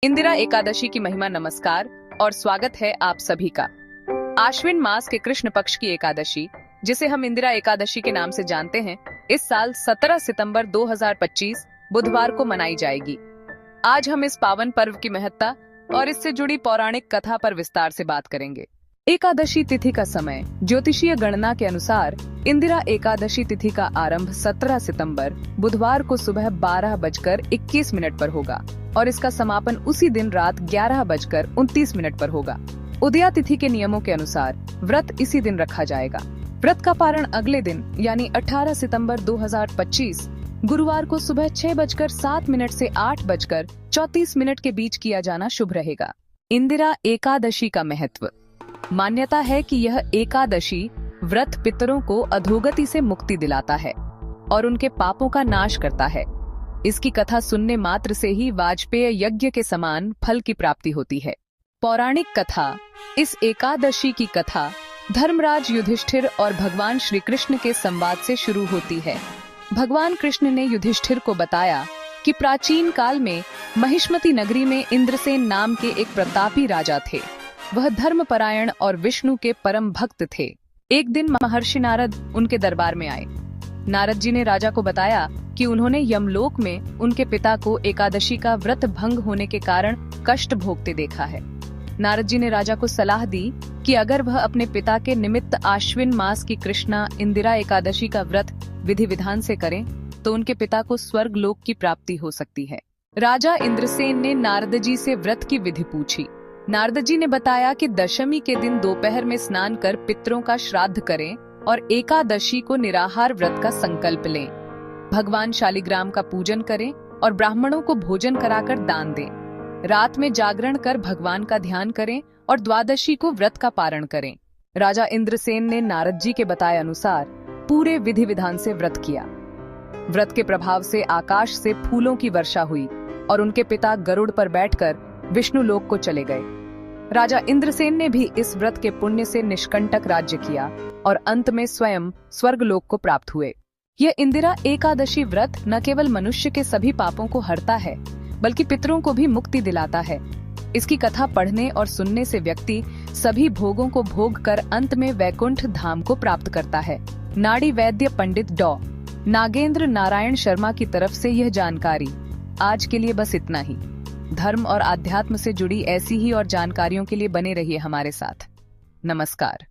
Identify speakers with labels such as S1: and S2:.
S1: इंदिरा एकादशी की महिमा। नमस्कार और स्वागत है आप सभी का। आश्विन मास के कृष्ण पक्ष की एकादशी, जिसे हम इंदिरा एकादशी के नाम से जानते हैं, इस साल 17 सितंबर 2025 बुधवार को मनाई जाएगी। आज हम इस पावन पर्व की महत्ता और इससे जुड़ी पौराणिक कथा पर विस्तार से बात करेंगे। एकादशी तिथि का समय। ज्योतिषीय गणना के अनुसार इंदिरा एकादशी तिथि का आरंभ 17 सितंबर बुधवार को सुबह 12:21 पर होगा और इसका समापन उसी दिन रात 11:29 पर होगा। उदया तिथि के नियमों के अनुसार व्रत इसी दिन रखा जाएगा। व्रत का पारण अगले दिन यानी 18 सितंबर 2025 गुरुवार को सुबह 6:07 से 8:34 के बीच किया जाना शुभ रहेगा। इंदिरा एकादशी का महत्व। मान्यता है कि यह एकादशी व्रत पितरों को अधोगति से मुक्ति दिलाता है और उनके पापों का नाश करता है। इसकी कथा सुनने मात्र से ही वाजपेय यज्ञ के समान फल की प्राप्ति होती है। पौराणिक कथा। इस एकादशी की कथा धर्मराज युधिष्ठिर और भगवान श्री कृष्ण के संवाद से शुरू होती है। भगवान कृष्ण ने युधिष्ठिर को बताया कि प्राचीन काल में महिष्मती नगरी में इंद्रसेन नाम के एक प्रतापी राजा थे। वह धर्मपरायण और विष्णु के परम भक्त थे। एक दिन महर्षि नारद उनके दरबार में आए। नारद जी ने राजा को बताया कि उन्होंने यमलोक में उनके पिता को एकादशी का व्रत भंग होने के कारण कष्ट भोगते देखा है। नारद जी ने राजा को सलाह दी कि अगर वह अपने पिता के निमित्त आश्विन मास की कृष्णा इंदिरा एकादशी का व्रत विधि विधान से करें तो उनके पिता को स्वर्ग लोक की प्राप्ति हो सकती है। राजा इंद्रसेन ने नारद जी से व्रत की विधि पूछी। नारद जी ने बताया कि दशमी के दिन दोपहर में स्नान कर पितरों का श्राद्ध करें और एकादशी को निराहार व्रत का संकल्प लें। भगवान शालिग्राम का पूजन करें और ब्राह्मणों को भोजन कराकर दान दें। रात में जागरण कर भगवान का ध्यान करें और द्वादशी को व्रत का पारण करें। राजा इंद्रसेन ने नारद जी के बताए अनुसार पूरे विधि विधान से व्रत किया। व्रत के प्रभाव से आकाश से फूलों की वर्षा हुई और उनके पिता गरुड़ पर बैठकर विष्णु लोक को चले गए। राजा इंद्रसेन ने भी इस व्रत के पुण्य से निष्कंटक राज्य किया और अंत में स्वयं स्वर्ग लोक को प्राप्त हुए। यह इंदिरा एकादशी व्रत न केवल मनुष्य के सभी पापों को हरता है, बल्कि पितरों को भी मुक्ति दिलाता है। इसकी कथा पढ़ने और सुनने से व्यक्ति सभी भोगों को भोग कर अंत में वैकुंठ धाम को प्राप्त करता है। नाड़ी वैद्य पंडित डॉ. नागेंद्र नारायण शर्मा की तरफ से यह जानकारी। आज के लिए बस इतना ही। धर्म और आध्यात्म से जुड़ी ऐसी ही और जानकारियों के लिए बने रहिए हमारे साथ। नमस्कार।